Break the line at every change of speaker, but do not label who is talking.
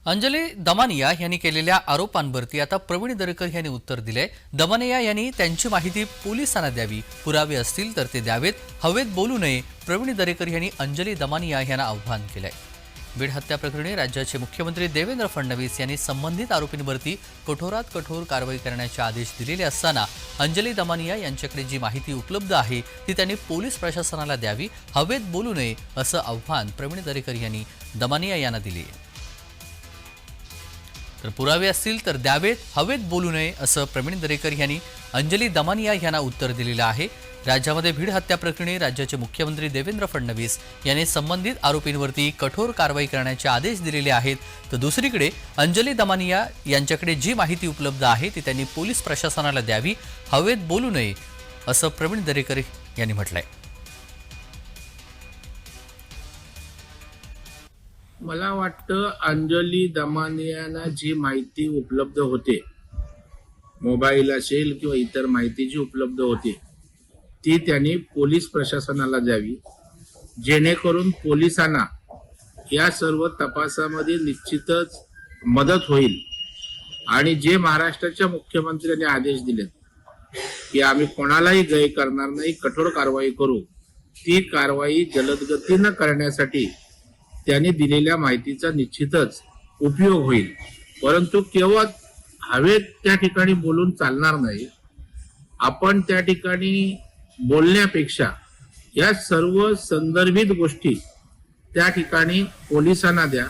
अंजली दमानिया यांनी केलेल्या आरोपांवरती आता प्रवीण दरेकर यांनी उत्तर दिले। दमानिया यांनी त्यांची माहिती पोलिसांना द्यावी, पुरावे असतील तर ते द्यावेत, हवेत बोलू नये। प्रवीण दरेकर यांनी अंजली दमानिया यांना आव्हान केलंय। बीड हत्या प्रकरणी राज्याचे मुख्यमंत्री देवेंद्र फडणवीस यांनी संबंधित आरोपींवरती कठोरात कठोर कारवाई करण्याचे आदेश दिलेले असताना अंजली दमानिया यांच्याकडे जी माहिती उपलब्ध आहे ती त्यांनी पोलीस प्रशासनाला द्यावी, हवेत बोलू नये असं आव्हान प्रवीण दरेकर यांनी दमानिया यांना दिले। तर पुरावे असतील तर द्यावेत, हवेत बोलू नये असं प्रवीण दरेकर यांनी अंजली दमानिया यांना उत्तर दिलेलं आहे। राज्यामध्ये भीड हत्या प्रकरणी राज्याचे मुख्यमंत्री देवेंद्र फडणवीस यांनी संबंधित आरोपींवरती कठोर कारवाई करण्याचे आदेश दिलेले आहेत, तर दुसरीकडे अंजली दमानिया यांच्याकडे जी माहिती उपलब्ध आहे ती त्यांनी पोलीस प्रशासनाला द्यावी, हवेत बोलू नये असं प्रवीण दरेकर यांनी म्हटलंय।
मला वाटतं अंजली दमानियांना जी माहिती उपलब्ध होते, मोबाईल असेल किंवा इतर माहिती जी उपलब्ध होती ती त्यांनी पोलीस प्रशासनाला द्यावी, जेणेकरून पोलिसांना या सर्व तपासामध्ये निश्चितच मदत होईल। आणि जे महाराष्ट्राच्या मुख्यमंत्र्यांनी आदेश दिलेत की आम्ही कोणालाही गय करणार नाही, कठोर कारवाई करू, ती कारवाई जलदगतीनं करण्यासाठी त्यांनी दिलेल्या माहितीचा निश्चितच उपयोग होईल। परंतु केवळ हवेत त्या ठिकाणी बोलून चालणार नाही। आपण त्या ठिकाणी बोलण्यापेक्षा या सर्व संदर्भित गोष्टी त्या ठिकाणी पोलिसांना द्या,